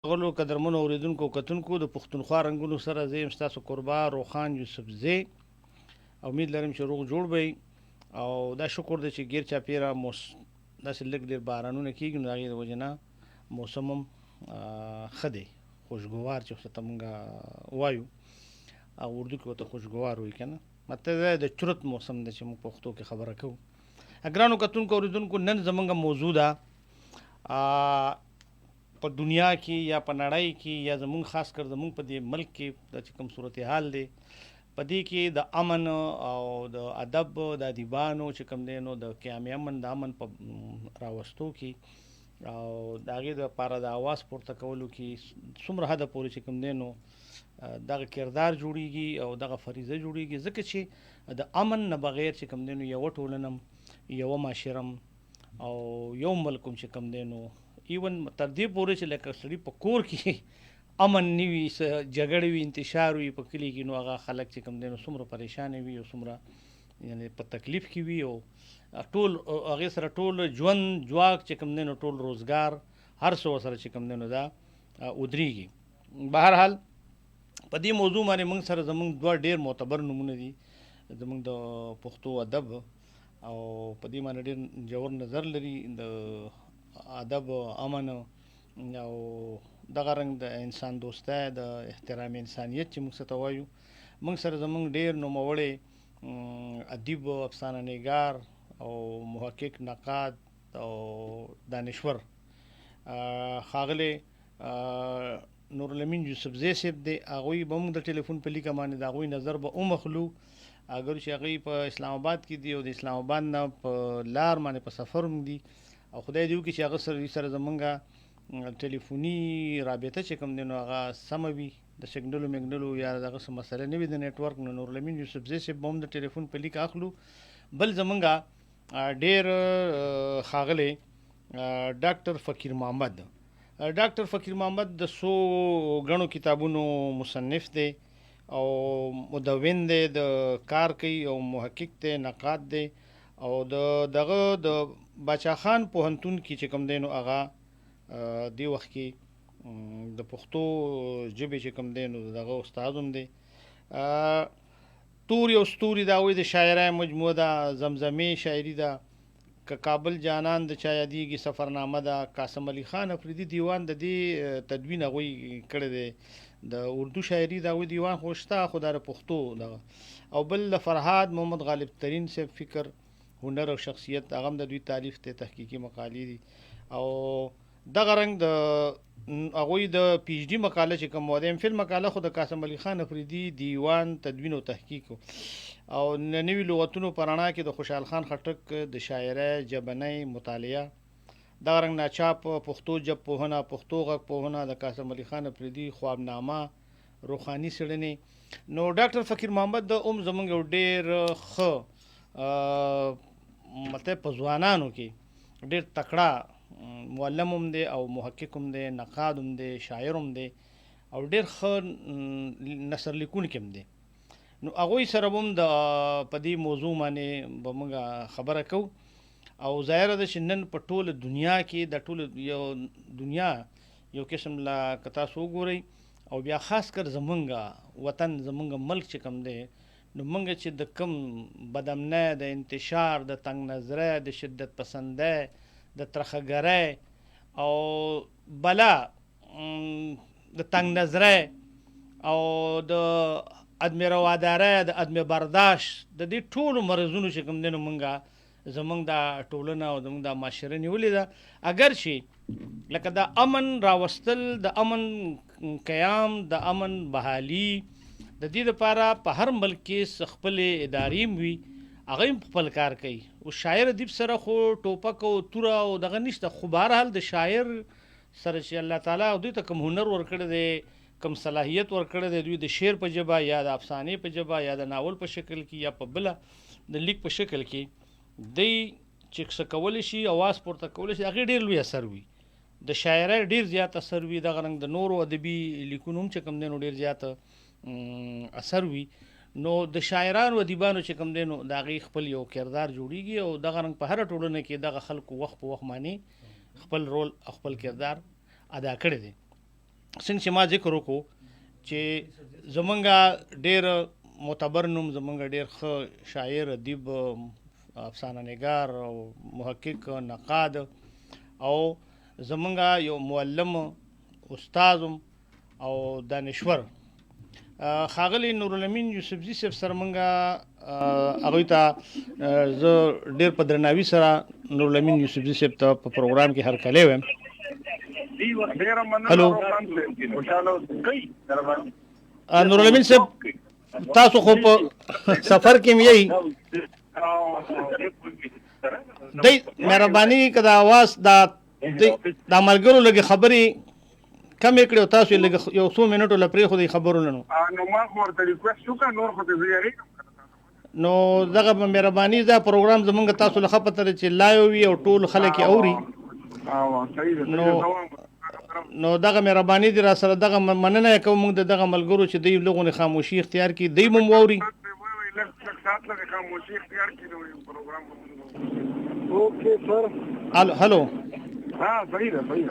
غلو قدرمنو اوریدونکو کتونکو د پښتونخوا رنګونو سره زه یم ستاسو قربا روخان یوسفزی. امید لرم چې روغ جوړ به او دا شکر دی چې غیر چاپیره داسې لږ ډېر بارانونه کېږي نو د هغې د وجې نه موسم هم ښه دی، خوشګوار چې ورته مونږ وایو او اردو کې ورته خوشګوار وایي که نه، مطلب دا د چرت موسم دی چې موږ پښتو کې خبره کوو. ګرانو کتونکو اوریدونکو نن زمونږ موضوع ده په دنیا کې یا په نړۍ کې یا زمونږ خاص کر زمونږ په دې ملک کې د چې کوم صورتحال دی په دې کې د امن او د ادب د ادیبانو چې کوم دی نو د قیام امن د امن په راوستو کې او د هغې دپاره د اواز پورته کولو کې څومره حده پورې چې کوم دی نو دغه کردار جوړیږي او دغه فریضه جوړیږي، ځکه چې د امن نه بغیر چې کوم دی نو یوه ټولنه یوه معاشره او یو ملک چې کوم دی نو ایون تر دې پورې چې لکه سړي په کور کې امن نه وي، جګړې وي، انتشار وي په کلي کې، نو هغه خلک چې کوم دی نو څومره پریشانه وي او څومره یعنې په تکلیف کې وي او ټول هغې سره ټول ژوند جواک چې کوم دی نو ټول روزګار هر څه ورسره چې کوم دی نو دا ودرېږي. بهرحال په دې موضوع باندې موږ سره زموږ دوه ډېر معتبر نومونه دي زموږ د پښتو ادب او په دې باندې ډېر ژور نظر لري د ادب امن او دغه رنګ د انسان دوستی د احترام انسانیت چې موږ څه ته وایو. موږ سره زموږ ډېر نوموړی ادیب افسانه نګار او محقق نقاد او دانشور ښاغلی نورالامین یوسفزی صاحب دی. هغوی به موږ د ټلیفون په لیکه باندې د هغوی نظر به ومخلو، اگر چې هغوی په اسلام آباد کې دي او د اسلام آباد نه په لار باندې په سفر هم دي او خدای دې وکړي چې هغه سره زمونږ ټلیفوني رابطه چې کوم دی نو هغه سمه وي، د سګنلو مګنلو یا دغه څه مسله نه وي د نیټورک. نو نورالامین یوسفزی صاحب به هم د ټلیفون په لیک اخلو. بل زمونږ ډېر ښاغلی ډاکټر فقیر محمد. ډاکټر فقیر محمد د څو ګڼو کتابونو مصنف دی او مدون دی، د کار کوي او محقق دی، نقاد دی او دغه د باچا خان پوهنتون کې چې کوم دی نو هغه دې وخت کې د پښتو ژبې چې کوم دی نو دغه استاد هم دی. توري او ستوري دا هغوی د شاعرۍ مجموعه ده، زمزمې شاعري ده، که کابل جانان د چا یادیږي سفرنامه ده، قاسم علي خان افریدي دیوان د دې تدوین هغوی کړی دی، د اردو شاعري د هغوی دیوان خو شته خو دا د پښتو دغه. او بل د فرهاد محمد غالب ترین صاحب فکر هنر او شخصیت هغه هم د دوی تاریخ ته تحقیقي مقالې دي او دغه رنګ د هغوی د پی ایچ ډي مقاله چې کوم د ام فل مقاله خو د قاسم علي خان افریدي دیوان تدوین او تحقیق او نوي لغتونو په رڼا کې د خوشحال خان خټک د شاعرۍ ژبنۍ مطالعه، دغه رنګ ناچاپ پښتو ژب پوهنه، پښتو غږ پوهنه، د قاسم علي خان افریدي خوابنامه، روحاني څېړنې. نو ډاکټر فقیر محمد هم زموږ یو ډېر ښه مطلب په ځوانانو کې ډېر تکړه معلم هم دی او محقق هم دی، نقاد هم دی، شاعر هم دی او ډېر ښه نثر لیکونکی هم دی. نو هغوی سره هم د په دې موضوع باندې به موږ خبره کوو او ظاهره ده چې نن په ټوله دنیا کې د ټوله یو دنیا یو قسم لا که تاسو وګورئ او بیا خاص کر زمونږ وطن زمونږ ملک چې کوم دی نو موږ چې د کم بدامنۍ، د انتشار، د تنګ نظرۍ، د شدت پسندۍ، د ترخهګرۍ او بلا د تنګ نظرۍ او د عدم روادارۍ، د عدم برداشت، د دې ټولو مرضونو چې کوم دی نو موږ زمونږ دا ټولنه او زمونږ دا معاشره نیولې ده. اگر چې لکه د امن راوستل، د امن قیام، د امن بحالي، د دې دپاره په هر ملک کې خپلې ادارې هم وي، هغه هم خپل کار کوي. او شاعر ادیب سره خو ټوپک او توره او دغه نشته، خو بهرحال د شاعر سره چې الله تعالی دوی ته کوم هنر ورکړی دی، کوم صلاحیت ورکړی دی، دوی د شعر په ژبه یا د افسانې په ژبه یا د ناول په شکل کې یا په بله د لیک په شکل کې دی چې څه کولی شي، اواز پورته کولی شي، هغې ډېر لوی اثر وي. د شاعرۍ ډېر زیات اثر وي، دغه رنګ د نورو ادبي لیکونو هم چې کوم دی نو ډېر زیات اثر وي. نو د شاعرانو ادیبانو چې کوم دی نو د هغې خپل یو کردار جوړیږي او دغه رنګ په هره ټولنه کې دغه خلکو وخت په وخت باندې خپل رول او خپل کردار ادا کړی دی. څنګه چې ما ذکر وکړو چې زمونږ ډېر معتبر نوم زمونږ ډېر ښه شاعر ادیب افسانه نگار او محقق نقاد او زمونږ یو معلم استاد او دانشور ښاغلی نورالامین یوسفزي صاحب سره مونږ هغوی ته زه ډېر په درناوي سره نورالامین یوسفزي صاحب ته په پروګرام کې هرکلی وایم. هلو نورالامین صاحب تاسو خو په سفر کې یئ دی مهرباني که د اواز دا ملګرو لږې خبرې کمې کړې او تاسو یې یو څو منټو له پرېښودئ خبرونه نو دغه مهرباني دا پروګرام زمونږ تاسو له ښه پته دی چې لایو وي او ټول خلک یې اوري نو دغه مهرباني دې را سره دغه مننه یې کوو موږ د دغه ملګرو چې دوی لغونې خاموشي اختیار کړي دوی به مو واوري. هلو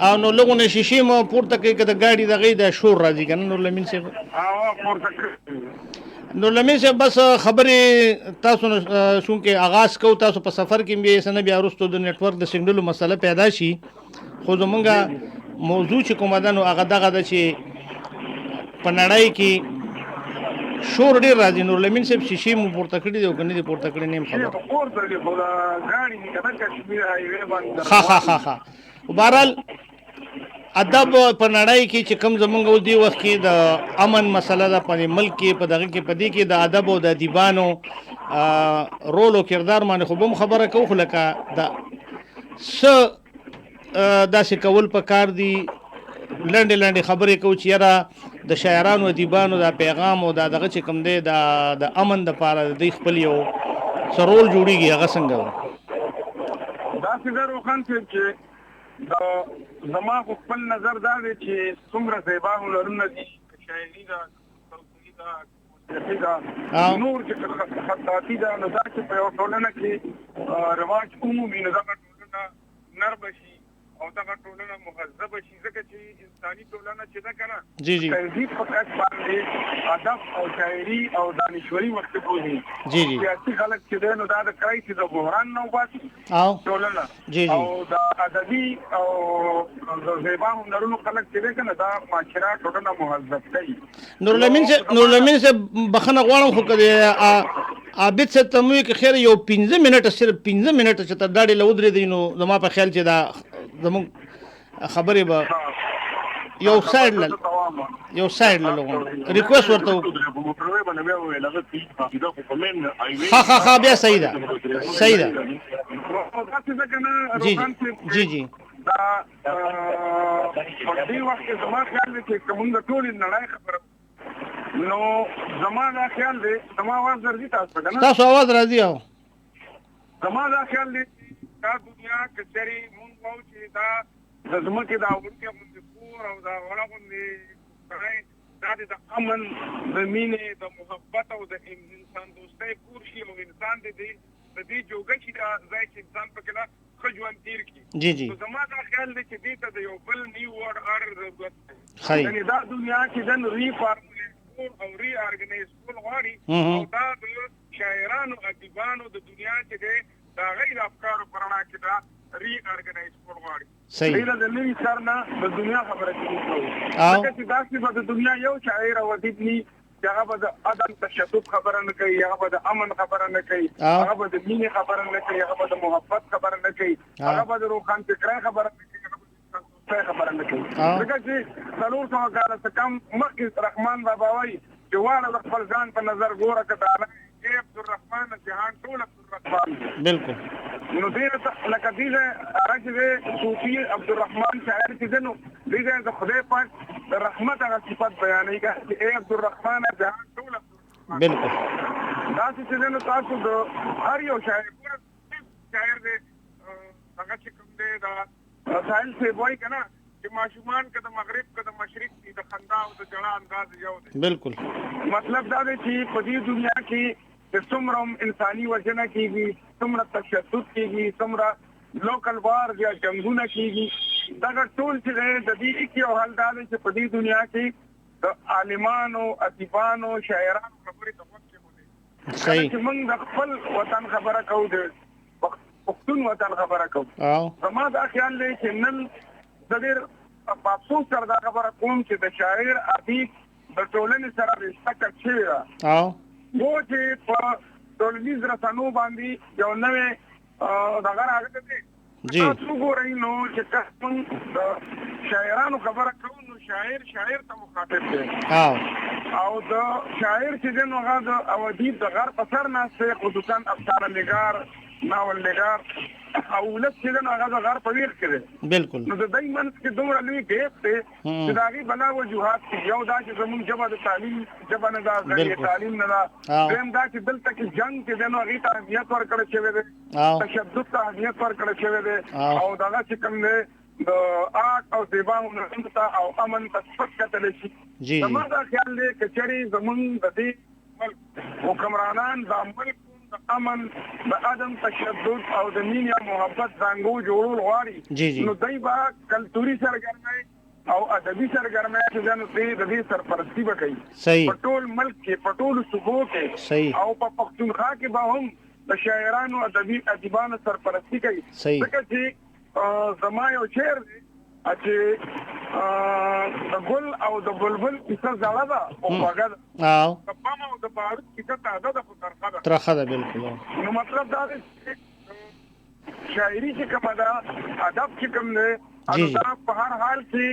او نو لغونې شیشې مو پورته کوي که د ګاډي د هغې د شور راځي که نه نورالامین صاحب؟ نورالامین صاحب بس خبرې تاسو نه چونکې آغاز کوو تاسو په سفر کې بیا څه نه بیا وروستو د نیټورک د سګنلو مسله پیدا شي خو زمونږ موضوع چې کومه ده نو هغه دغه ده چې په نړۍ کې شور ډېر راځي. نورالامین صاحب شیشې مو پورته کړي دي او که نه دي پورته کړي نه یم خبر. ښه بهرحال ادب په نړۍ کې چې کوم زمونږ اوس دې وخت کې د امن مسله ده په ملک کې په دغه کې په دې کې د ادب او د ادیبانو رول او کردار باندې خو به هم خبره کوو خو لکه د څه داسې کول په کار دي لنډې لنډې خبرې کوو چې یاره د شاعرانو ادیبانو دا پیغام او دا دغه چې کوم دی د امن دپاره د دوی خپل یو څه رول جوړېږي هغه څنګه و؟ داسې ده روښان صاحب چې زما خو خپل نظر دا دی چې څومره زیبا هنرونه دي شاعري ده صوتي ده موسیقي ده نور چې خطاطي ده نو دا چې په یوه ټولنه کې رواج عمومي نو دغه ټولنه نرمه شي او دغه ټولنه مهذبه شي ځکه چې انساني ټولنه چې ده که نه تهذیب په کس باندې ادب او شاعري او دانشوري ورته بولي سیاسي خلک چې دی نو دا د کرایسي د بحران نه وباسي ټولنه او د ادبي او د زیبا هنرونو خلک چې دی که نه دا معاشره ټولنه مهذب کوي. نورالامین صاحب بخښنه غواړم خو که عابد صاحب ته مو که خیر یو 15 منټه صرف 15 منټه چې تر ډاډې له ودرېدئ نو زما په خیال چې دا زموږ خبرې به یو سایډ له لغون ریکویسټ ورته ها بیا صحیح ده جی دا په دې وخت کې زما خیال دی چې که مونږ ټولې نړۍ خبره نو زما دا خیال دی زما آواز درځي تاسو ته که نه تاسو آواز راځي او زما دا خیال دی دا دنیا که چېرې مونږ وایو چې دا د ځمکې دا وړوکی غوندې کور او دا وړه غوندې سړی دا د امن د مینې د محبت او د انسان دوستۍ کور شي او انسان د دې جوګه شي دا ځای چې انسان پکې نه ښه ژوند تېر کړي نو زما دا خیال دی چې دې ته د یو بل نیو ورډ ارډر ضرورت دی یعنې دا دنیا کې ځن ریفارمولیټ او ری ارګنایز کول غواړي او دا د شاعرانو ادیبانو د دنیا چې دی د هغوی د افکارو په رڼا کې دا ری ارګنایز کول غواړي دوی له د نوي سر نه د دنیا خبره کوي ځکه چې داسې به د دنیا یو شاعر او ادیب ني چې هغه به د عدم تشدد خبره نه کوي هغه به د امن خبره نه کوي هغه به د مینې خبره نه کوي هغه به د محبت خبره نه کوي هغه به د روښانفکرۍ خبره نه کوي خبره نه کوي ځکه چې 400 کاله څه کم مخکې رحمان بابا وایي چې واړه د خپل ځان په نظر ګوره که دا ای عبدالرحمن جهان ټول عبدالرحمن بالکل نو دې لکه دې هغه چې دی صوفي عبدالرحمن شاعر چې دی نو دې د خدای پاک د رحمت هغه صفت بیانوي چې ای عبدالرحمن جهان ټول عبدالرحمن بالکل داسې چې دی نو تاسو د هر یو شاعر شاعر دی هغه چې کوم دی دا ساحل صاحب وایي که نه چې ماشومان که د مغرب که د مشرق دي د خندا او د ژړا انداز یو دی بالکل مطلب دا دی چې په دې دنیا کې چې څومره انساني وژنه کېږي څومره تشدد کېږي څومره لوکل وار یا جنګونه کېږي دا ټول چې د دې کې یو حل دا دی چې په دې دنیا کې د عالمانو ادیبانو شاعرانو خبرې ته وخت کې صحیح چې موږ د خپل وطن خبره کوو د پښتون وطن خبره کوو زما دا خیال دی چې نن د ډېر په افسوس سره دا خبره کوم چې د شاعر ادیب د ټولنې سره رشته کټ شوې ده وو چې په ټولنیز رسنو باندې یو نوې دغه راغلی دی تاسو ګورئ نو چې کوم د شاعرانو خبره کوو نو شاعر ته مخاطب دی او د شاعر چې دی نو هغه د او ادیب د غر په سر ناست دی خصوصا افسانه نګار ناول نګار او ولس چې دی نو هغه د غر په ویښ کې دی بالکل نو د دوی منځ کې دومره لوی ګیپ دی چې د هغې بلا وجوهات دي یو دا چې زموږ ژبه د تعلیم ژبه نه ده ذریعه تعلیم نه ده دویم دا چې دلته کې جنګ چې دی نو هغې ته اهمیت ورکړی شوی دی تشدد ته اهمیت ورکړی شوی دی او دغه چې کوم دی د آرټ او دیبا هنرمند ته او امن ته سپک کتلی شي زما دا خیال دی که چېرې زموږ د دې ملک حکمرانان دا ملک د امن د عدم تشدد او د مینې او محبت زانګو جوړول غواړي نو دوی به کلتوري سرګرمۍ او ادبي سرګرمۍ چې ده نو د دې سرپرستي به کوي په ټول ملک کې په ټولو صوبو کې او په پښتونخوا کې به هم د شاعرانو ادیبانو سرپرستي کوي ځکه چې زما یو شعر دی چې د ګل او د بلبل کیسه زړه ده او خوږه ده د بم او د بارود کیسه تازه ده خو ترخه ده بالکل نو مطلب دا دی چې شاعري چې کومه ده ادب چې کوم دی دا په هر حال کې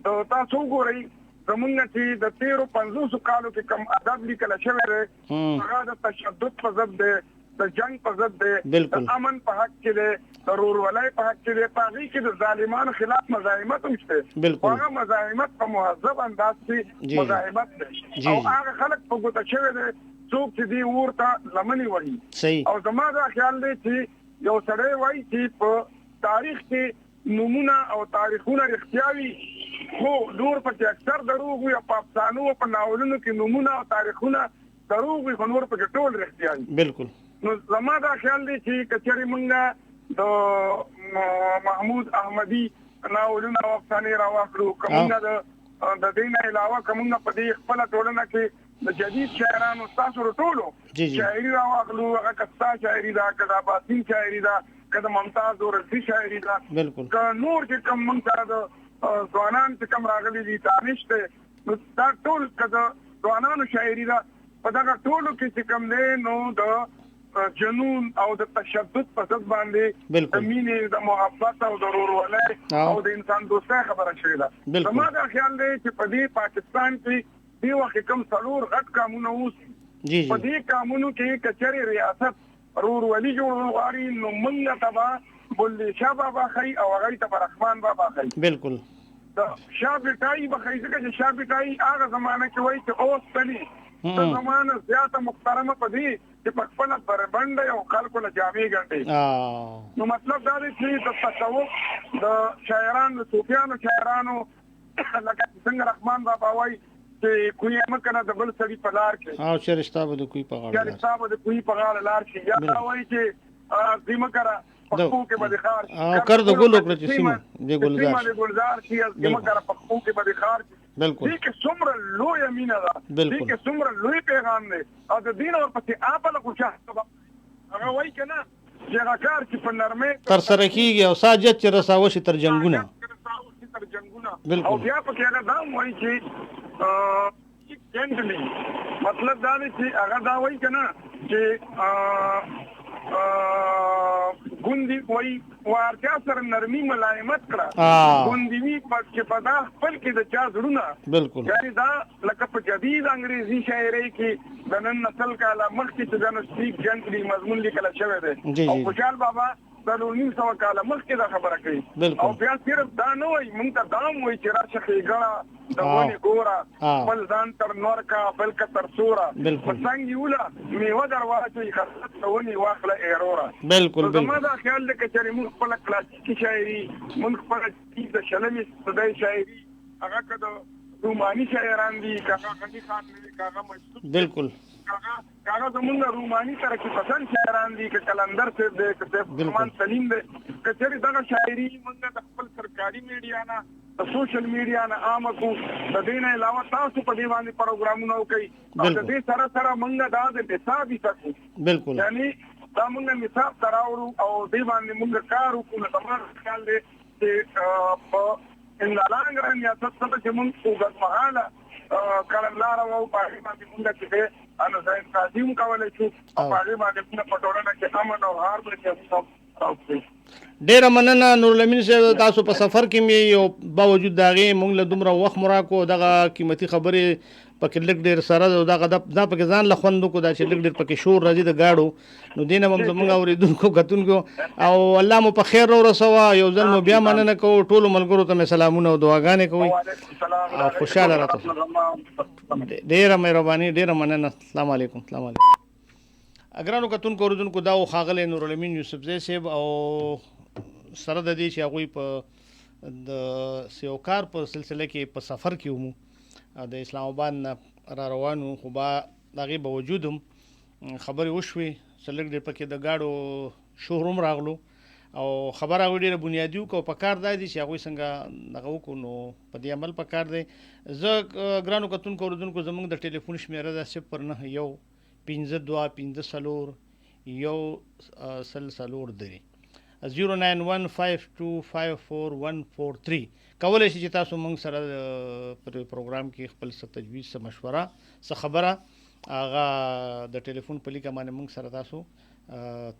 د تاسو ګورئ زمونږ چې د 13-50 کالو کې کوم ادب لیکل شوی دی هغه د تشدد په ضد دی د جنگ په ضد دی د امن په حق کې دی د ورورولۍ په حق کې دی په هغې کې د ظالمانو خلاف مزاحمت هم شته هغه مزاحمت په مهذب انداز کې مزاحمت دی او هغه خلک په ګوته شوی دی څوک چې دې اور ته لمنې وهي او زما دا خیال دی چې یو سړی وایي چې په تاریخ کې نومونه او تاریخونه رښتیا وي خو نور پکې اکثر دروغ وي او په افسانو او په ناولونو کې نومونه او تاریخونه دروغ وي خو نور پکې ټول رښتیا وي بالکل نو زما دا خیال دی چې که چېرې مونږ د محمود احمدي ناولونه او افسانې راواخلو که مونږ د دې نه علاوه که مونږ په دې خپله ټولنه کې د جدید شاعرانو ستاسو ټولو شاعري راواخلو هغه که ستا شاعري ده که د عباسین شاعري ده که د ممتاز اورکزي شاعري ده که نور چې کوم مونږ ته د ځوانان چې کوم راغلي دي دانش دی نو دا ټول که د ځوانانو شاعري ده په دغه ټولو کې چې کوم دی نو د جنون او د تشدد په ضد باندې د مینې د محبت او د ورورولۍ او د انسان دوستۍ خبره شوې ده زما دا خیال دی چې په دې پاکستان کې دې وخت کوم څلور غټ کامونه اوسي په دې کامونو کې که چېرې ریاست ورورولي جوړول غواړي نو موږ ته به بلې شاه بابا ښایي او هغوی ته به رحمان بابا ښایي بالکل د شاه بټایي به ښایي ځکه چې شاه بټایي هغه زمانه کې وایي چې اوس تلي د زمانه زیاته محترمه په دې چې په خپله بربنډه او خلکو له جامې ګنډي نو مطلب دا دی چې د تصوف د شاعرانو د صوفیانو شاعرانو لکه څنګه رحمان بابا وایي چې کوی مه کنه د بل سړي په لار کې او چې رشته به د کوی په غاړه لار کې یا دا وایي چې زمه کړه پخپو کې به د خار شي کر د ګل وکړه چې سیمه د ګلزار شي زمه کړه پخپو کې به د خار شي بالکل دې کې څومره لویه مینه ده دې کې څومره لوی پیغام دی او د دین ورپسې آپله خوشحاله هغه وایي که نه چې هغه کار چې په نرمۍ ترسره کېږي او ساجد چې رساوه شي تر جنګونه او بیا پکې هغه دا هم وایي چې جنټلی مطلب دا دی چې هغه دا وایي که نه چې ګوندي وایي وارتیا سره نرمي ملایمت کړه ګوندي وي چې په دا خپل کې د چا زړونه بالکل یعنې دا لکه په جدید انګریزي شاعرۍ کې د نن نسل کاله مخکې چې دا نو سپیک جنټلی مضمون لیکلی شوی دی او خوشحال بابا دا 900 کاله مخکې دا خبره کوي او بیا صرف دا نه وایي مونږ ته دا هم وایي چې راشه ښېګړه د ونې ګوره خپل ځان تر نور کا بلکه تر سوره په څنګ یوله میوه در واچوي خصلت د ونې واخله ایروره بالکل زما دا خیال دی که چېرې مونږ خپله کلاسیکي شاعري مونږ خپله د شلمې صدۍ شاعري هغه که د روماني شاعران دي که هغه غني خان دی که هغه مجذوب بالکل هغه زمونږ روماني ترقي پسند شاعران دي که قلندر صاحب دی که سیف الرحمن سلیم دی که چېرې دغه شاعري موږ د خپل سرکاري میډیا نه د سوشل میډیا نه عامه کړو. د دې نه علاوه تاسو په دې باندې پروګرامونه وکړئ او د دې سره سره موږ دا د حساب وکړو. بالکل یعنی دا موږ حساب ته راوړو او دې باندې موږ کار وکړو. نو زما خیال دی چې په اندالانګ ریاست څخه چې موږ اوږدمهاله کړنلاره وو په هغې باندې موږ چې دی انوزاین قاضي هم کولی شو او په هغې باندې موږ په ټولنه کې امن او هار باندې راوستئ. ډیره مننه نورالامین صاحب، تاسو په سفر کې مې یو باوجود د هغې موږ له دومره وخت مو راکړو، دغه قیمتي خبرې پکې لږ ډېر سره دغه دا پکې ځان له خوند وکړو، دا چې لږ ډېر پکې شور راځي د ګاډو، نو دې نه به هم زموږ اورېدونکو کتونکو او الله مو په خیر راورسوه. یو ځل مو بیا مننه کوو، ټولو ملګرو ته مې سلامونه او دعاګانې کوئ او خوشحاله راته. ډېره مهرباني، ډېره مننه. السلام علیکم. السلام علیکم. ګرانو کتونکو اورېدونکو، دا و ښاغلی نورالامین یوسفزی صاحب او سره د دې چې هغوی په د سیوکار په سلسله کې په سفر کې ومو د اسلام آباد نه را روان وو، خو د هغې باوجود هم خبرې وشوې، څه لږ ډېر پکې د ګاډو شور هم راغلو او خبره هغوی ډېره بنیادي وکړه او په کار دا دي چې هغوی څنګه دغه وکړو، نو په دې عمل په کار دی. زه ګرانو کتونکو اورېدونکو زموږ د ټلیفون شمېره ده 0915251 09152544143. کولی شي چې تاسو موږ سره پر پروګرام کې خپل څه تجویز، څه مشوره، څه خبره هغه د ټلیفون په لیکه باندې موږ سره تاسو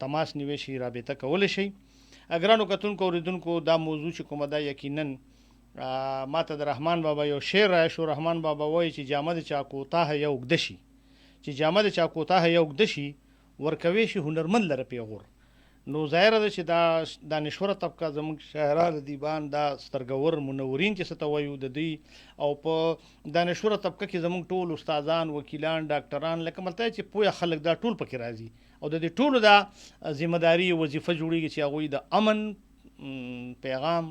تماس نیولی شي، رابطه کولی شئ. ګرانو کتونکو اورېدونکو، دا موضوع چې کومه ده یقینا ماته د رحمان بابا یو شعر راشو. رحمان بابا وایي چې جامه د چا کوتاه یا اوږده شي، چې جامه د چا کوتاه یا اوږده شي، ورکوي شي هنرمند لره پیغور. نو ظاهره ده چې دا دانشوره طبقه زموږ شاعران ادیبان، دا سترګور منورین چې څه ته وایو د دوی، او په دانشوره طبقه کې زموږ ټول استادان، وکیلان، ډاکټران، لکه ملته چې پوهه خلک دا ټول پکې راځي او د دې ټولو دا ذمہداري وظیفه جوړیږي چې هغوی د امن پیغام،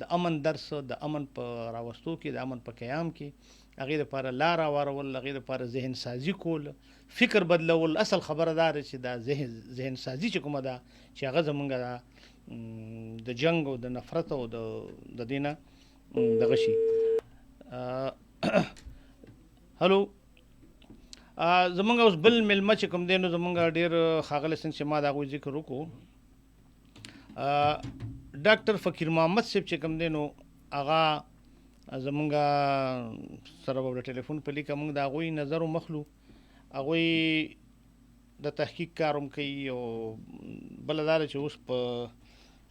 د امن درس، د امن په راوستو کې، د امن په قیام کې هغې دپاره لار هوارول، هغې دپاره ذهن سازي کول، فکر بدلول. اصل خبره دا ده چې دا ذهن سازي چې کومه ده چې هغه زمونږ د جنګ او د نفرت او د دې نه دغه شي. هلو، زمونږ اوس بل میلمه چې کوم دی نو زمونږ ډېر ښاغلی څنګه چې ما د هغوی ذکر وکړو، ډاکټر فقیر محمد صاحب چې کوم دی نو هغه زمونږ سره به د ټلیفون په لیکه موږ د هغوی نظر ومخلو. هغوی د تحقیق کار هم کوي او بله دا ده چې اوس په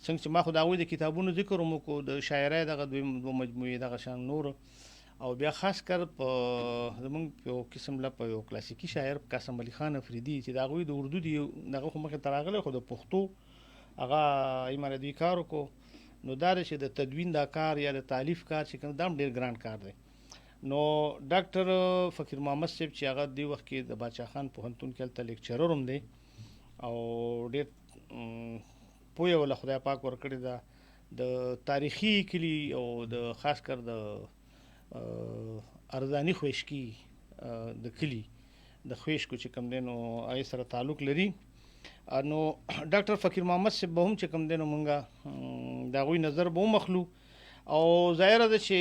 څنګه چې ما خو د هغوی د کتابونو ذکر هم وکړو، د شاعرۍ دغه دوه مجموعې دغه شان نور، او بیا خاص کر په زمونږ په یو قسم له په یو کلاسیکي شاعر قاسم علي خان افریدي چې د هغوی د اردو دی دغه خو مخې ته راغلی، خو د پښتو هغه ایمانه دوی کار وکړو. نو دا چې د تدوین دا کار یا د تالیف کار چې کوم دا هم ډېر ګران کار دی. نو ډاکټر فقیر محمد صاحب چې هغه دې وخت کې د باچا خان پوهنتون کې هلته لیکچرر هم دی او ډېر پوهه وله خدای پاک ورکړې ده د تاریخي کلي او د خاص کر د ارزاني خویشکي د کلي د خویشکو چې کوم دی نو هغې سره تعلق لري. نو ډاکټر فقیر محمد صاحب به هم چې کوم دی نو مونږ د هغوی نظر به ومخلو او ظاهره ده چې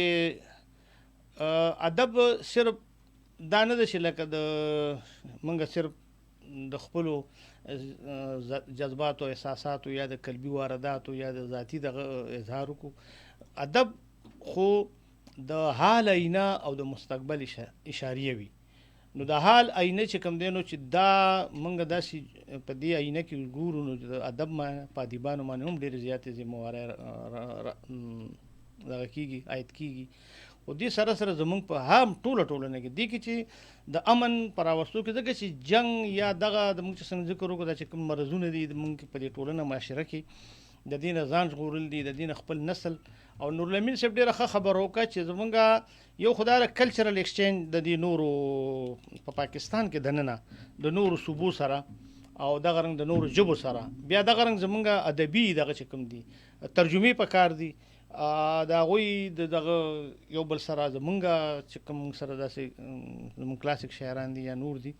ادب صرف دا نه ده چې لکه د مونږ صرف د خپلو جذباتو، احساساتو یا د قلبي وارداتو یا د ذاتي دغه اظهار وکړو. ادب خو د حال آینه او د مستقبل اشاریه وي. نو د حال آینه چې کوم دی نو چې دا مونږ داسې په دې آینه کې ګورو نو د ادب په ادیبانو باندې هم ډېرې زیاتې ذمهوارۍ دغه کېږي، عاید کېږي. خو دې سره سره زمونږ په هم ټوله ټولنه کې دې کې چې د امن په راوستو کې ځکه چې جنګ یا دغه د مونږ چې څنګه ذکر وکړو دا چې کوم مرضونه دي مونږ په دې ټولنه معاشره کې د دې نه ځان ژغورل دي، د دې نه خپل نسل. او نورالامین صاحب ډېره ښه خبره وکړه چې زمونږ یو خو دا کلچرل ایکسچینج د دې نورو په پاکستان کې دننه د نورو صوبو سره او دغه رنګ د نورو ژبو سره، بیا دغه رنګ زمونږ ادبي دغه چې کوم دي ترجمې په کار دي د هغوی دغه یو بل سره زمونږ چې کوم سره داسې زمونږ کلاسیک شاعران دي یا نور دي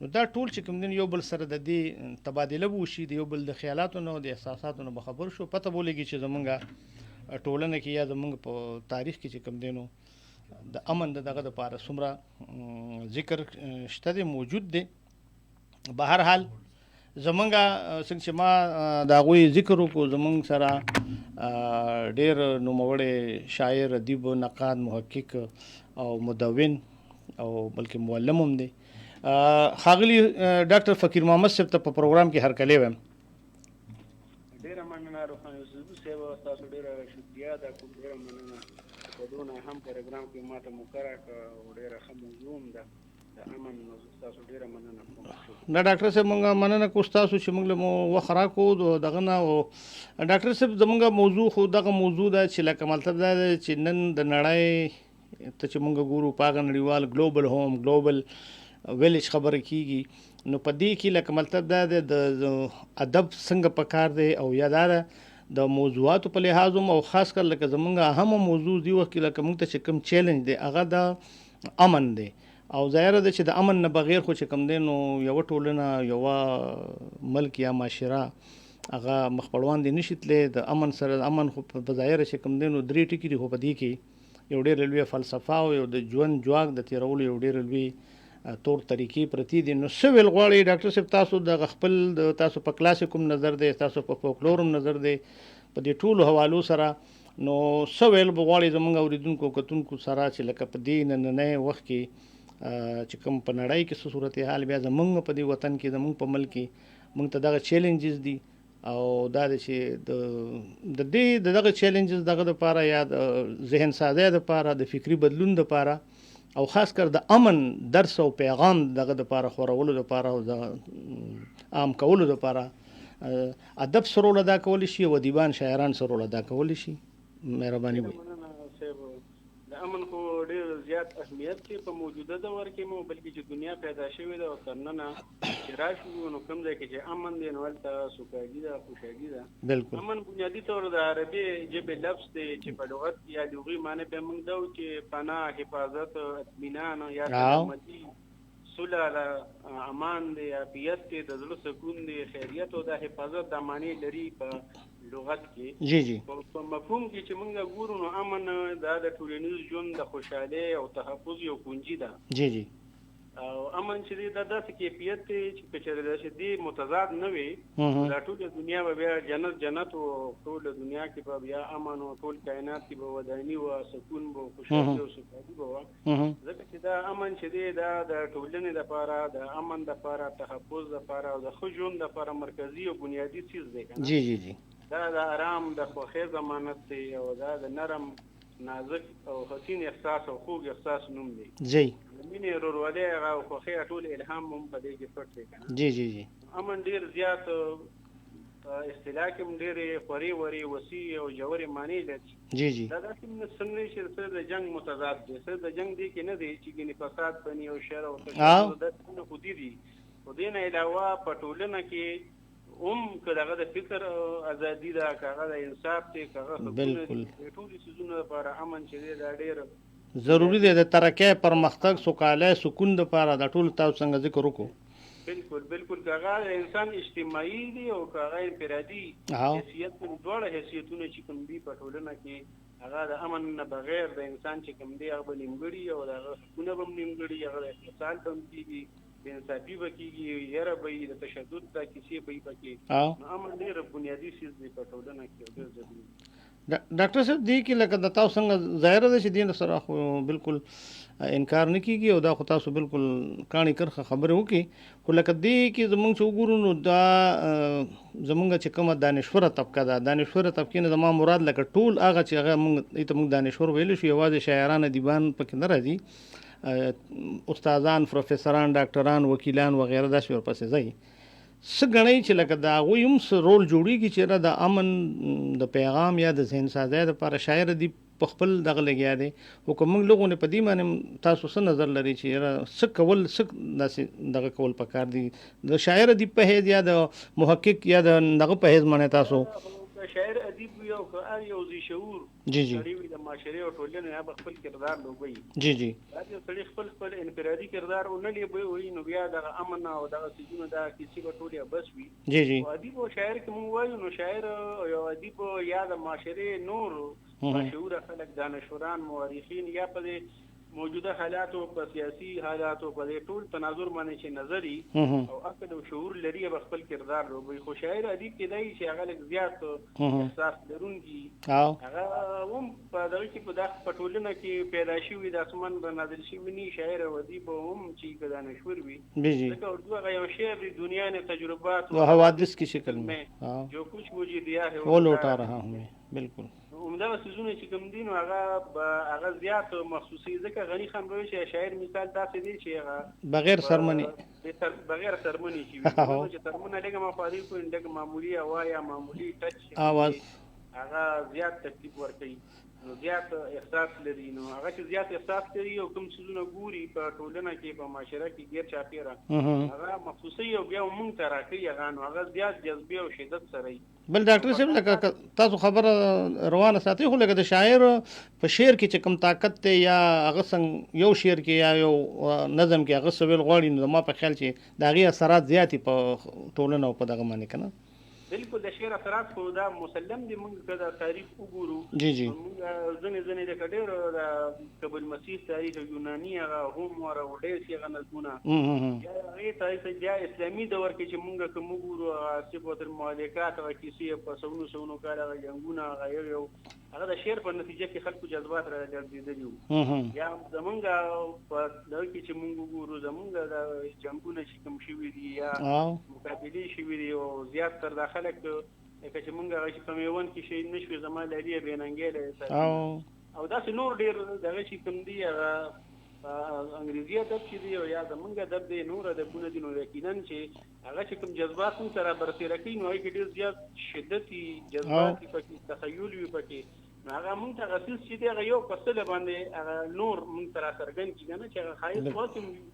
نو دا ټول چې کوم دین یو بل سره د دې تبادله وشي د یو بل د خیالاتو نه د احساساتو نه خبر شو پته بولېږي چې زمونږه ټولنه کې یا زمونږ په تاریخ کې چې کوم دینو د امن دغه د پاره څومره ذکر شته دی موجود دی. به هر حال زمونږه څنګه چې ما د هغوی ذکر وکړو زمونږ سره ډېر نوموړی شاعر ادیب نقاد محقق او مدون او بلکې معلم هم دی ښاغلي ډاکټر فقیر محمد صاحب ته په پروګرام کې هرکلی وایم. ډېره مننه روښانه یوسفزي صاحب تاسو ډېره شکریه ده کوم ډېره مننه په دونه هم پروګرام کې ماته مقرره کړه او ډېره ښه موضوع هم ده د امن موضوع تاسو ډېره مننه کوم. دا ډاکټر صاحب مونږ مننه کوو ستاسو چې مونږ له مو وخت راکړو دغه نه او ډاکټر صاحب زمونږ موضوع خو دغه موضوع ده چې لکه مطلب دا دی چې نن د نړۍ ته چې مونږ ګورو په هغه نړیوال ګلوبل هوم ګلوبل ویلیج خبره کیږي نو په دې کې لکه مطلب دا دی د ادب څنګه پکار دی او یا دا د موضوعاتو په لحاظ او خاص کر لکه زمونږ اهم موضوع دی وخت کې لکه مونږ ته چې کوم چیلنج دی هغه د امن دی او ظاهره ده چې د امن نه بغیر خو چې کوم دی نو یو ټولنه یو ملک یا معاشره هغه مخپړوان دي نشي تللی د امن سره امن خو په ظاهره چې کوم دی نو درې ټکي دي خو په دې کې یو ډېر لوی فلسفه او یو د ژوند جواک د تیرولو یو ډېر لوی طور طریقې پرتی دي. نو څه ویل غواړئ ډاکټر صاحب تاسو د خپل د تاسو په کلاسیکوم نظر دی تاسو په فولکلورم نظر دی په دې ټولو حوالو سره نو څه ویل به غواړئ زموږ اورېدونکو کتونکو سره چې لکه په دې نننی وخت کې چې کوم په نړۍ کې څه صورتحال بیا زموږ په دې وطن کې زموږ په ملک کې موږ ته دغه چیلنجز دي او دا چې د دې دغه چیلنجز دغه دپاره یا د ذهن سازۍ دپاره د فکري بدلون دپاره او خاص کر د امن درس او پیغام دغه دپاره خورولو دپاره او د عام کولو دپاره ادب سره رول ادا کولی شي او ادیبان شاعران سره رول ادا کولی شي. مهرباني وکړئ. د امن خو ډېر زیات اهمیت دی په موجوده دور کې مو بلکې چې دنیا پیدا شوې ده او تر ننه چې راشو نو کوم ځای کې چې امن دی نو هلته سوکالي ده خوشحالي ده. بالکل. امن بنیادي طور د عربي ژبې لفظ دی چې په لغت کې یا لغوي معنی به موږ دا چې پناه حفاظت اطمینان یا سلامتي صلح امان دی عافیت دی د زړه سکون دی خیریت او د حفاظت د معنی لري په لغت کې. جی جی. په مفهوم کې چې موږ ګورو نو امن د ټولنیز ژوند د خوشحالۍ او تحفظ یو کنجي ده. جی جی. او امن چې د داسې کیفیت دی چې که چېرې داسې دی متضاد نه وي دا ټوله دنیا به بیا جنت او ټوله دنیا کې به بیا امن او ټول کائنات کې به وداني او سکون به خوشحالي او سوکالي به وه ځکه چې دا امن چې دی دا د ټولنې دپاره د امن دپاره تحفظ دپاره او د ښه ژوند دپاره مرکزي او بنیادي څیز دی که نه. جی جی جی. دا د آرام د خوښۍ ضمانت دی او دا د نرم نازک او حسین احساس او خوږ احساس نوم دی. جی. د مینې ورورولۍ هغه او خوښۍ ټول الهام هم په دې کې پټ دی که نه. جی جی جی. امن ډېر زیات اصطلاح کې هم ډېرې خورې ورې وسیع او ژورې معنی لري. جی جی. دا داسې څنګه چې څه د جنګ متضاد دی څه د جنګ دی کې نه دی چې ګینې فساد بني او شر او تشدد دا څه خو دي خو دې نه علاوه په ټولنه کې که دغه د فکر ازادي ده که هغه د انصاف دی که هغه حقونه دي د ټولو څیزونو لپاره امن چې دی دا ډېر ضروري دی د ترقۍ پرمختګ سوکالۍ سکون دپاره دا ټول تاسو څنګه ذکر وکړو. بالکل بالکل که هغه د انسان اجتماعي دی او که هغه انفرادي حیثیت دواړه حیثیتونه چې کوم دي په ټولنه کې هغه د امن نه بغیر د انسان چې کوم دی هغه به نیمګړي او د هغه حقونه به هم نیمګړي هغه د اقتصاد به هم کېږي بې انصافي به کېږي یره به وي د تشدد دا کیسې به وي پکې نو امن ډېر بنیادي څیز دی په ټولنه کې او ډېر ضروري دی. ډاکټر صاحب دې کې لکه د تاسو څنګه ظاهره ده چې دې سره خو بالکل انکار نه کیږي او دا خو تاسو بالکل کاڼي کرخه خبرې وکړي خو لکه دې کې زمونږ چې وګورو نو دا زمونږ چې کومه دانشوره طبقه ده دانشوره طبقې نه زما مراد لکه ټول هغه چې هغه موږ دانشور ویلی شو یوازې شاعران ادیبان پکې نه راځي استادان پروفیسران ډاکټران وکیلان وغیره داسې ورپسې ځي څه ګڼئ چې لکه د هغوی هم څه رول جوړېږي چې د امن د پیغام یا د ذهن سازۍ دپاره شاعر ادیب په خپل دغه لګیا دی خو که موږ لغونې په دې باندې تاسو څه نظر لرئ چې یاره څه کول څه داسې دغه کول پکار دي د شاعر ادیب په حیث یا د محقق یا د دغه په حیث باندې تاسو شاعر ادیب وي او که یو ذي شعور جی جی د معاشرې او ټولنې هغه خپل کردار لوبوي جی جی دا سړي خپل انفرادي کردار ونه لوبوي نو بیا دغه امن او دغه سیزونه دا کیسې به ټولې بس وي. جی جی. ادیب او شاعر کې مونږ وایو نو شاعر او ادیب یا د معاشرې نور مشهور خلک دانشوران مورخین یا په موجوده حالاتو په سیاسي حالاتو په ټول تناظر باندې چې نظری او عقل او شعور لري به خپل کردار لوبوي. خو شاعر ادیب کې دی چې هغه لږ زیات احساس لرونکي هغه هم په دغه کې په دغه پټولنه کې پیدا شوي د اسمان به نازل شوي ني شاعر او ادیب هم چې دانشور وي. ځکه اردو هغه یو شعر د دنیا نه تجربات و حوادث کی شکل میں جو کچھ مجھے دیا ہے وہ لوٹا رہا ہوں. بالکل. عمده سيزونه چې کوم دي نو هغه زیات مخصوصي ځکه غني خان به چې شاعر مثال تاسو دی چې هغه بغیر سرمنی چې سرمنه لګه مفادی کو لګه معمولی اوایا معمولی ټچ आवाज هغه زیات تکلیف ورکوي نو زیات احساس لري. نو هغه چې زیات احساس لري او کوم سيزونه ګوري په ټولنه کې په معاشره کې غیر چاپیره هغه مخصوصي او بیا مونږ ته راکړي هغه نو هغه زیات جذبه او شدت سره. بل ډاکټر صاحب لکه تاسو خبره روانه ساتي خو لکه د شاعر په شعر کې چې کوم طاقت ته یا هغه څنګه یو شعر کې یا یو نظم کې هغه سویل غواړي نو ما په خیال چې د هغې اثرات زیاتې په ټولنه او په دغه باندې که نه. بالکل د شعر اثرات خو دا مسلم دي. موږ که دا تاریخ وګورو جی جی موږ ځینې لکه ډېر د قبل مسیح تاریخ یوناني هغه هومر او ډېر چې هغه نظمونه هغې تاریخ بیا اسلامي دور کې چې موږ که وګورو صفت المعلقات هغه کیسې په سونو کال هغه جنګونه هغه یو هغه د شعر په نتیجه کې خلکو جذبات را ګرځېدلي وو. یا زمونږ په دغه کې چې موږ وګورو زمونږ د جنګونه چې کوم شوي دي یا مقابلې شوي دي او زیاتتر دا خلک لکه چې موږ هغه چې په میوند کې شهید نه شوي زما لالي بېننګېلی او داسې نور ډېر دغه چې کوم دي هغه انګریزي ادب چې دی او یا زمونږ ادب دی نور ادبونه دي نو یقینا چې هغه چې کوم جذبات موږ سره برسېره کوي نو هغې کې ډېر زیات شدت وي جذبات وي پکې تخیل وي پکې نو هغه موږ ته هغه څیز چې دی هغه یو په څله باندې هغه نور موږ ته راڅرګند کړي که نه چې هغه ښایست واسم وي.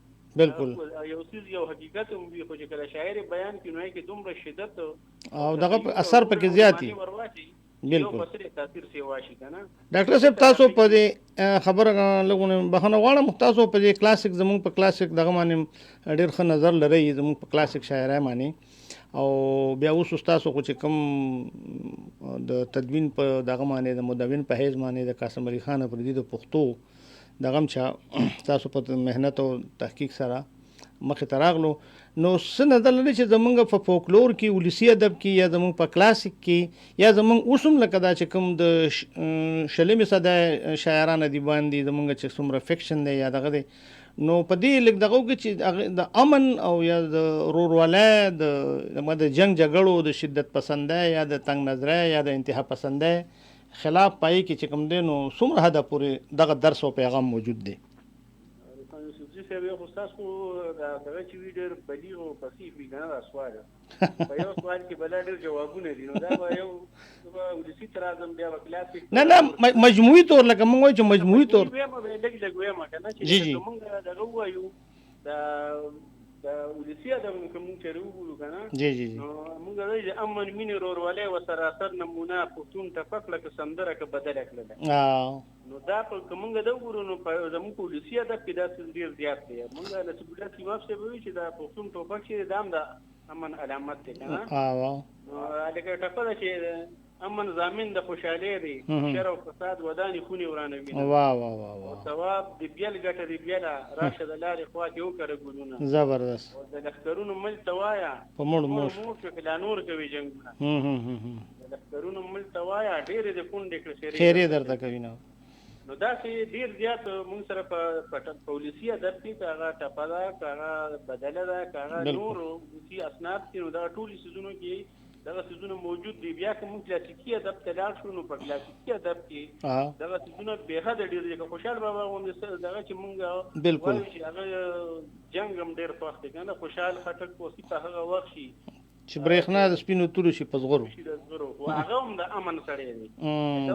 بالکل یو څیز یو حقیقت هم وي خو چې کله شاعر بیان کړي نو هغې کې دومره شدت او دغه اثر پکې زیات وي. بالکل ډاکټر صاحب تاسو په دې خبره لګونه بخنه غواړم تاسو په دې کلاسیک زموږ په کلاسیک دغه باندې ډېر ښه نظر لرئ زموږ په کلاسیک شاعرۍ باندې او بیا اوس تاسو خو چې کوم د تدوین په دغه باندې د مدون په حیث باندې د قاسم علي خان افریدي د پښتو دغه چا تاسو په مهنت او تحقیق سره مخې ته راغلو نو څه نظر لري چې زمونږ په فولکلور کې ولسي ادب کې یا زمونږ په کلاسیک کې یا زمونږ اوس هم لکه دا چې کوم د شلمې صدۍ شاعران ادیبان دي زمونږ چې څومره فکشن دی یا دغه دی نو په دې لږ دغه کې چې د امن او یا د ورورولۍ د جنگ جګړو د شدت پسندۍ یا د تنګ نظرۍ یا د انتها پسندۍ خلاف پای کې چې کوم دی نو څومره حده پورې دغه درس او پیغام موجود دی. صاحب یو خو ستاسو دغه چې وي ډېر بلیغ او فصیح وي که نه دا سوال په یو سوال کې بلا ډېر جوابونه دي نو دا به یو ولسي تر اعظم بیا به کلاسیک نه مجموعي طور لکه موږ وایو چې مجموعي طور لږ لږ وایم که نه چې موږ دغه ووایو د ولسي ادب که موږ چېرې وګورو که نه نو موږ وایو چې امن مینې ورورولۍ و سراسر نمونه پښتون ټپک لکه سندره که بدله کړله نو دا که موږ دا وګورو نو زموږ په ولسي ادب کې دا څه ډېر زیات دی. موږ نصیب الله سیماب صاحب وایي چې دا پښتون ټوپک چې دا هم د امن علامت دی که نه نو لکه ټپه ده چې امن ضامن د خوشحالۍ دی شر او فساد ودانې خونې ورانوي او ثواب د بیل ګټه د بیله راشه د لارې خواته وکړه ګلونه زبردست او د لښکرونو مل ته وایه په مړ مور شو که لا نور کوي جنګونه د لښکرونو مل ته وایه ډېرې د کونډې کړه خیرې درته کوي نو داسې ډېر زیات موږ سره په ولسي ادب کې که هغه ټپه ده که هغه بدله ده که هغه نور ولسي اسناد دي نو دغه ټولو څیزونو کې دغه څیزونه موجود دي. بیا که موږ کلاسیکي ادب ته لاړ شو نو په کلاسیکي ادب کې دغه څیزونه بېحده ډېر دي. که خوشحال بابا غوندې دغه چې موږ وایو چې هغه جنګ هم ډېر خوښ دی که نه خوشحال خټک اوسي په هغه وخت شي چې برېښنا د سپینو تورو شي په زغرو هغه هم د امن سړی دی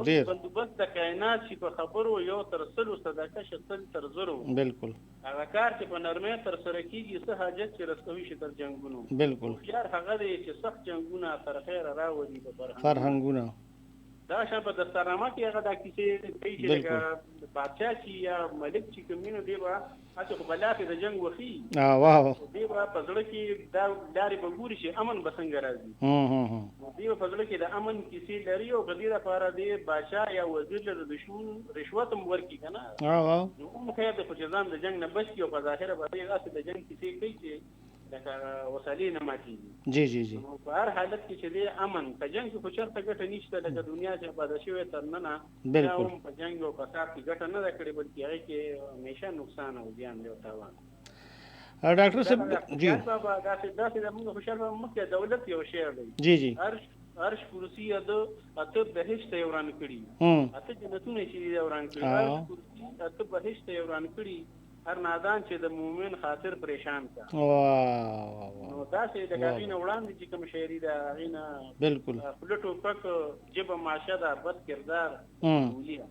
ډېر بندوبست د کائنات شي په خبرو یو تر سلو صدقه شي سل تر زرو بالکل هغه کار چې په نرمۍ تر سره کېږي څه حاجت چې رسوي شي تر جنګونو بالکل هوښیار هغه دی چې سخت جنګونه تر خیره راولي په فرهنګونه دا شان په دستارنامه کې هغه دا کیسې کوي چې لکه بادشاه چې یا ملک چې کومینو دی به هڅه خو بلافې د جنګ وخي واه دی به په زړه کې دا لارې به ګوري چې امن به څنګه راځي دی به په زړه کې د امن کیسې لري او په دې لپاره دی بادشاه یا وزیر له رشوت هم ورکړي که نه نو هم خیر دی خو چې ځان د جنګ نه بچ کړي او په ظاهره به دی هسې د جنګ کیسې کوي چې لکه وسلې نه ماتېږي جی جی جی په هر حالت کې چې دی امن په جنګ کې خو چېرته ګټه نشته لکه دنیا چې آباده شوې تر ننه بیا هم په جنګ او فساد کې ګټه نه ده کړې بلکې هغې کې همیشه نقصان او زیان دی او تاوان ډاکټر صاحب جی بابا داسې زموږ خوشحال بابا مخکې دولت یو شعر دی جی جی عرش کرسی اته بهشت یې وران کړي اته جنتونه چې یې وران کړي عرش کرسی اته بهشت یې وران کړي هر نادان چې د مومن خاطر پریشان کا نو داسې د هغې نه وړاندې چې کوم شاعري ده هغې نه بالکل خوله ټوپک ژبه ماشه ده بد کردار ولي ده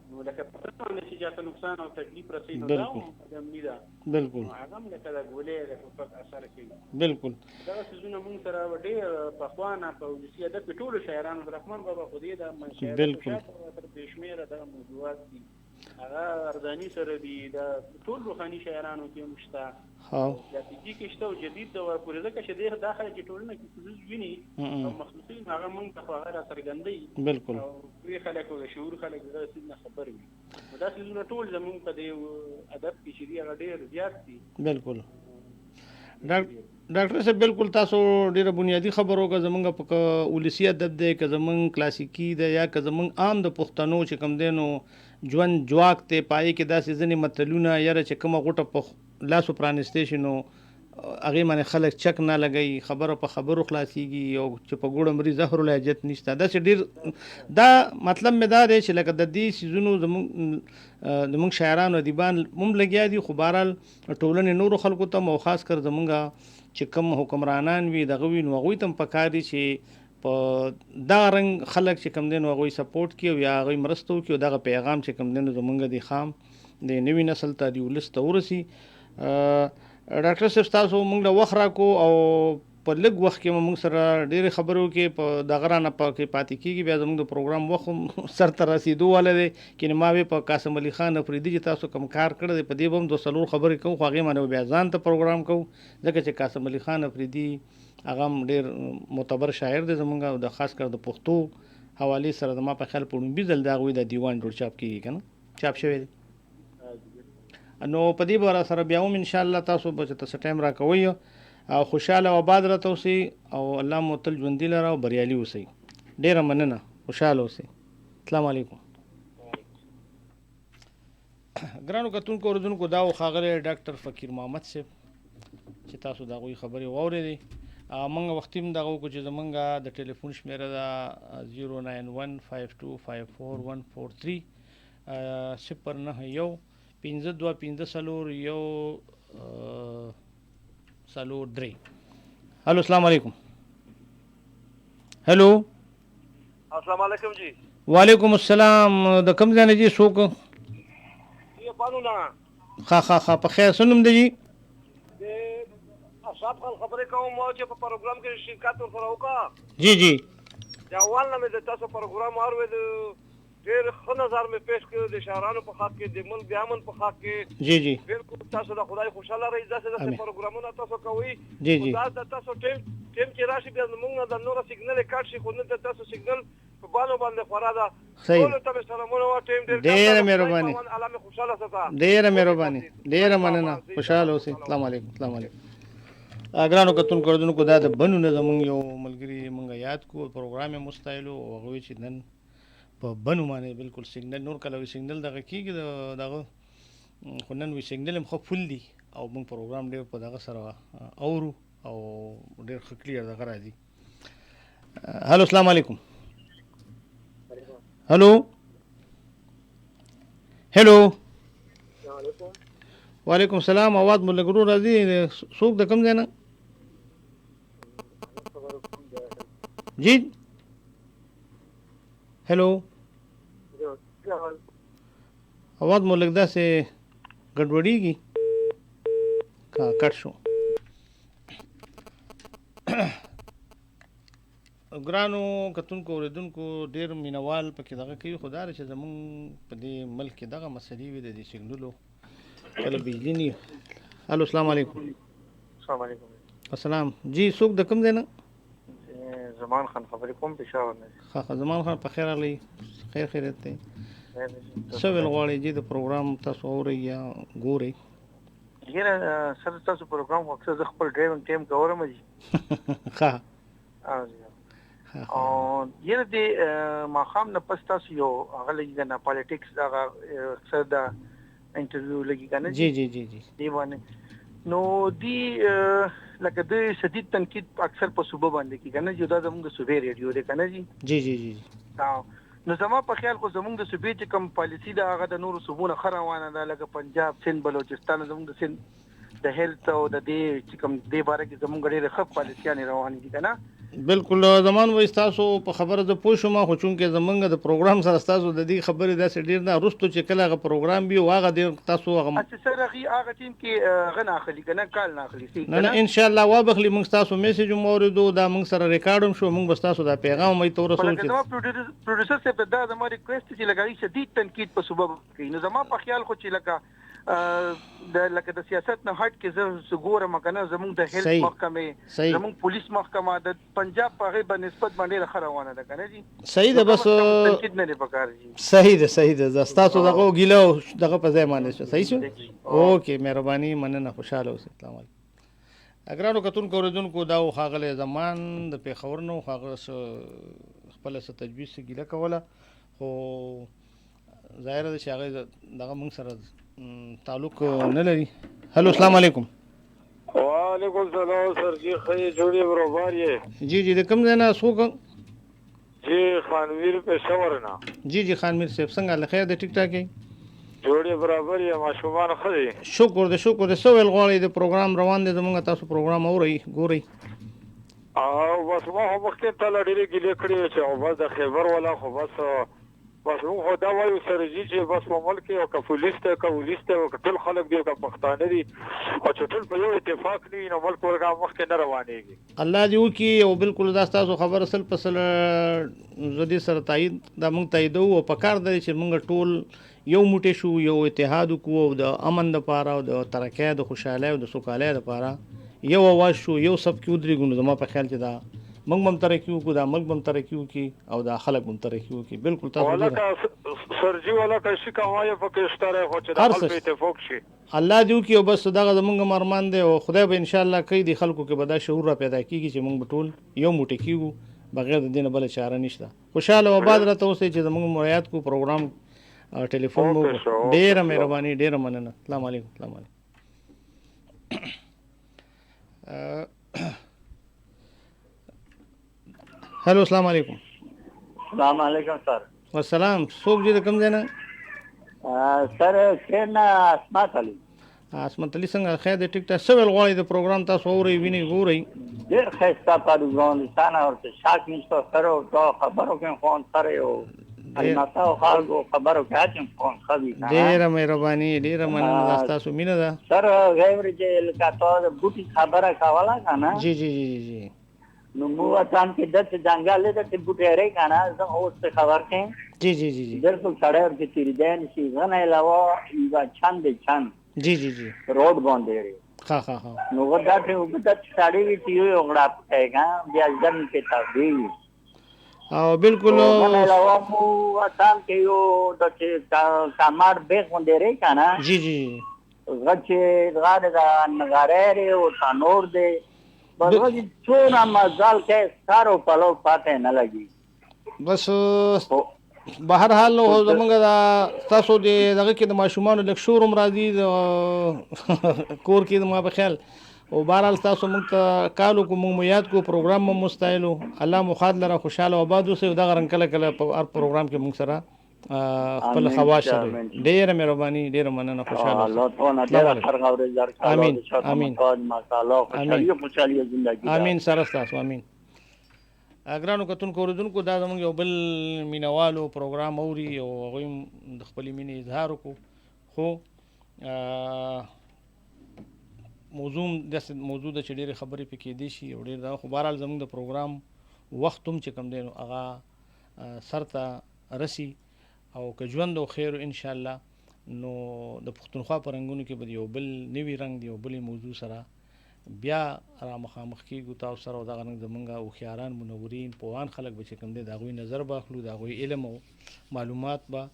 نو لکه په باندې چې چاته نقصان او تکلیف رسوي نو دا هم امني ده بالکل هغه هم لکه د ګولۍ د ټوپک اثر کوي بالکل دغه څیزونه مونږ سره ډېر پخوا نه په ولسي ادب کې ټولو شاعرانو عبدالرحمن بابا خو دې ده شاعر تر بې شمېره دغه موضوعات دي هغه ارداني سره دي د ټول روحاني شاعرانو کې هم شته کلاسیکي کې شته او جدید دور پورې ځکه چې دې دا خلک چې ټولنه کې خصوص ویني او مخصوصي هغه موږ ته خو هغه راڅرګندوي بالکل او دوی خلک او شعور خلک دغه څیز نه خبر وي نو دا څیزونه ټول زموږ په دې ادب کې چې دي هغه ډېر زیات دي بالکل ډاکټر صاحب بالکل تاسو ډیره بنیادی خبرو که زمونږ په ولسی ادب دی که زمونږ کلاسیکی دی یا که زمونږ عام د پښتنو چې کوم دی نو ژوند جواک ته پای کې داسې ځینې متلونه یاره چې کومه غوټه په لاسو پرانیستی شي نو هغې باندې خلک چک نه لګوي خبره په خبرو خلاصېږي او چې په ګوړه مري زهر الحاجت نشته داسې ډېر دا مطلب مې دا دی چې لکه د دې څیزونو زمونږ شاعران او ادیبان هم لګیا دي خو بهرحال ټولنې نورو خلکو ته او خاص کر زمونږ چې کوم حکمرانان وي دغه وي نو هغوی ته هم پکار دي چې په دغه رنګ خلک چې کوم دی نو هغوی سپورټ کړي او یا هغوی مرسته وکړي او دغه پیغام چې کوم دی نو زمونږ د خام د نوي نسل ته د ولس ته ورسي ډاکټر صاحب تاسو موږ له وخت راکو او په لږ وخت کې موږ سره ډېرې خبرې وکړې په دغه رانه کې پاتې کېږي بیا زموږ د پروګرام وخت سر ته رسېدو والا دی کې ما وې په قاسم علي خان افریدي چې تاسو کوم کار کړی دی په دې به هم 2 خبرې کوو خو هغې باندې بیا ځان ته پروګرام کوو ځکه چې قاسم علي خان افریدي هغه هم ډېر معتبر شاعر دی زموږ او د خاص کر د پښتو حوالې سره زما په خیال په لومړي ځل د هغوی د دیوان جوړ چاپ کېږي که نه چاپ شوی دی نو په دې به سره بیا هم انشاءالله تاسو به چې تاسو ټایم راکوئ او خوشحاله او آباد راته اوسئ او الله مو تل ژوندي لره او بریالي اوسئ ډېره مننه خوشحاله اوسئ السلام علیکم ګرانو کتونکو اورېدونکو دا و ښاغلی ډاکټر فقیر محمد صاحب چې تاسو د هغوی خبرې واورېدې موږ وختي هم دغه وکړو چې زمونږ د ټلیفون شمېره ده 09152544143 092 هلو السلام علیکم هلو السلام علیکم جی وعلیکم السلام د کوم ځای نه جی څوک ښه په خیر څه نوم دی جی صاحب خبرې کوم چې په پروګرام کې شرکت ورسره وکړه جی جی د اول نه مې د تاسو پروګرام اورېد ډېر ښه نظر مې پیش کړ د شاعرانو په حق کې د ملک د امن په حق کې جی جی بالکل تاسو د خدای خوشاله رئیس داسې پروګرامونه تاسو کوئ جی جی دا د تاسو ټیم چې راشي بیا موږ د نور سیګنل کټ شي خو نه د تاسو سیګنل په باندې باندې خورا ده ټول ته سلامونه و ټیم ډېره مهرباني الله مې خوشاله ساته ډېره مهرباني ډېره مننه خوشاله اوسئ السلام علیکم السلام علیکم ګرانو کتونکو اورېدونکو دا د بنو نه زموږ یو ملګري موږ یاد کړو پروګرام یې مستایلو او هغوی چې نن په بنو باندې بالکل سیګنل نور کله وي سیګنل دغه کېږي دغه خو نن وي سیګنل هم ښه فل دي او موږ پروګرام ډېر په دغه سره اورو او ډېر ښه کلیر دغه راځي هلو السلام علیکم هلو هلو وعلیکم السلام आवाज مو لګ ورو راځي څوک د کوم ځای نه جی हेलो आवाज मो लगदा से गड़बड़ी की का कट शो ګرانو کتونکو اوریدونکو ډېر مینوال پکې دغه کوي خو دا چې زمونږ په دې ملک کې دغه مسلې وي د دې سیګنلو کله بجلي نه وي. الو السلام علیکم. السلام علیکم. السلام جی څوک د کوم ځای نه؟ زمان خان خبرې کوم پېښور نه. ښه زمان خان په خیر راغلی. خیر خیریت دی. څه ویل غواړئ جی د پروګرام تاسو اورئ یا ګورئ؟ یاره سر تاسو پروګرام خو اکثر زه خپل ډرایوینګ ټایم کوم جی. ښه او یاره د ماښام نه پس تاسو یو هغه لګي که نه پالیټکس هغه اکثر د انټرویو لګي که نه جی جی جی جی دی باندې نو دی لکه د شدید تنقید اکثر په صوبه باندې کې که نه چې دا زموږ د صوبې ریډیو دی که نه جی. جی جی جی نو زما په خیال خو زموږ د صوبې چې کوم پالیسي ده هغه د نورو صوبو نه ښه روانه ده لکه پنجاب سند بلوچستان زموږ د سند د هیلث او د دې چې کوم دې باره کې زموږ ډېرې ښه پالیسیانې روانې دي که نه. بالکل زمان وایي ستاسو په خبره زه پوه شوم خو چونکې زمونږ د پروګرام سره ستاسو د دې خبرې داسې ډېر نه وروستو چې کله هغه پروګرام وي هغه ډېر تاسو هغه سر هغه ټیم کې هغه نه اخلي که نه کال نه اخلي نه انشاءالله وابخلي موږ ستاسو میسیج هم واورېدو دا موږ سره ریکارډ هم شو موږ به ستاسو دا پیغام هم ته ورسوو چې زما پروډیوسر صاحب دا زما ریکویسټ چې لکه شدید تنقید په صوبه کوي نو زما په خیال خو چې لکه د سیاست نه هټ کې زه ګورم که نه زموږ د هیلث محکمې زموږ پولیس محکمه د پنجاب په هغې په نسبت باندې ښه روانه ده که نه جي. صحیح ده بس تنقید نه دی پکار جي. صحیح ده ستاسو دغه ګیله دغه په ځای باندې شو صحیح شو. اوکې مهرباني مننه خوشحاله اوسئ. السلام علیکم. ګرانو کتونکو اوریدونکو دا و ښاغلی زمان د پېښور نه و هغه خپله څه تجویز څه ګیله کوله خو ظاهره ده چې هغې دغه موږ سره تعلق نه لري. هلو السلام علیکم. وعلیکم السلام سر جی خیلی جوړې برابر یې. جی جی د کوم ځای نه څوک؟ جی خانویر پېښور نه. جی جی خانویر صاحب څنګه له خیر د ټیک ټاک یې؟ جوړې برابر یې ماشومان ښه دي. شکر دی څه ویل غواړئ د پروګرام روان دی زموږ تاسو پروګرام اورئ ګورئ؟ او بس ما خو مخکې تله ډېرې ګیلې کړې چې بس د خیبر والا خو بس موږ خو دا وایو سرجي چې بس په ملک کې او که پولیس دی که ولس دی او که ټول خلک دي او که پښتانه دي او چې ټول په یو اتفاق نه وي نو ملک ورګه مخکې نه روانېږي. الله دې وکړي او بالکل دا ستاسو خبره 100% زه دې سره تایید دا موږ تاییدوو او پکار دی چې موږ ټول یو موټی شو یو اتحاد وکړو او د امن دپاره او د ترقۍ د خوشحالۍ او د سوکالۍ دپاره یو اواز شو یو صف کې ودرېږو نو زما په خیال چې دا موږ به هم ترقي وکړو دا ملک به هم ترقي وکړي او دا خلک به هم ترقي وکړي. بالکل تاسو سرجي والا که شي کومه پکې شته دی خو چې د خلکو اتفاق شي الله دې وکړي او بس دغه زموږ هم ارمان دی او خدای به انشاءالله کوي د خلکو کې به دا شعور را پیدا کېږي چې موږ به ټول یو موټی کېږو بغیر د دې نه بله چاره نشته. خوشحاله او آباد راته اوسئ چې زموږ مراعات کو پروګرام ټلیفون مو ډېره مهرباني ډېره مننه. السلام علیکم. السلام علیکم. هلو السلام علیکم. السلام علیکم سر. والسلام څوک دې د کوم ځای نه؟ سر خیر نه عصمت علي. عصمت علي څنګه خیر دی ټیک ټاک څه ویل غواړئ د پروګرام تاسو اورئ وینئ ګورئ؟ ډېر ښایسته پروګرام ورته شاک نشته سره او تا خبرو کې خوند سره او الماته او خلکو خبرو کې اچم خوند ښه دي. ډېره مهرباني ډېره مننه دا ستاسو مینه ده. سر غیر چې لکه تا د بوټي خبره کوله که نه جی جی جی جی نو مو وطن کې داسې ځنګل دی داسې بوټی رهی که نه زه اوس ته خبر کړم جی جی جی جی بالکل سړی ورته تېرېدی نه شي هغه نه علاوه یوه چند دی چند جی جی جی روډ باندې دی ښه ښه ښه نو هغه داسې اوبه داسې سړی وي چې یو غړاپ کوي که بیا ژر کې تودې وي او بالکل هغه نه علاوه مو وطن کې یو داسې کمر بیغ غوندې رهی که نه جی جی هغه چې هغه د نغری دی او تنور دی بس څونه مزال کې سارو پلو پاتې نه لګي. بس به هر حال نو زمونږ دا تاسو د دغه کې د ماشومانو لږ شور هم راځي کور کې ما په خیال او بهرحال تاسو موږ ته کال وکړو موږ مو یاد کړو پروګرام مو مستایلو الله مو ښاد لره خوشحاله او آباد اوسئ او دغه رنګ کله کله په هر پروګرام کې موږ سره خپل خواص سره ډېره مهرباني ډېره مننه خوشحاله امین امین امین سره ستاسو امین. ګرانو کتونکو اوریدونکو دا زموږ یو بل مینوالو پروګرام اوري او هغوی هم د خپلې مینې اظهار وکړو خو موضوع داسې موضوع ده چې ډېرې خبرې پکې کېدی شي او ډېر دا خو بهرحال زموږ د پروګرام وخت هم چې کوم دی نو هغه سرته رسی او که ژوند او خیر ان شاء الله نو د پښتونخوا په رنګونو کې به یو بل نوی رنګ دی یو بل موضوع سره بیا را مخامخ کیږو تاسو سره او دغه رنګ زمونږ هوښیاران منورین پوهان خلک به چې کوم دی د هغوی نظر به اخلو د هغوی علم او معلومات به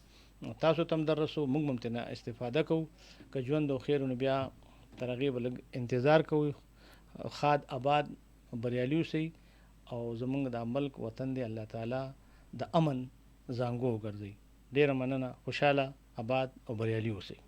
تاسو ته هم در رسو موږ هم ترنه استفاده کوو که ژوند او خیر نو بیا تر هغې به لږ انتظار کوو خاد آباد بریالي اوسئ او زمونږ د ملک وطن دی الله تعالی د امن زانګو وګرځئ ډېره مننه خوشحاله آباد او بریالي اوسئ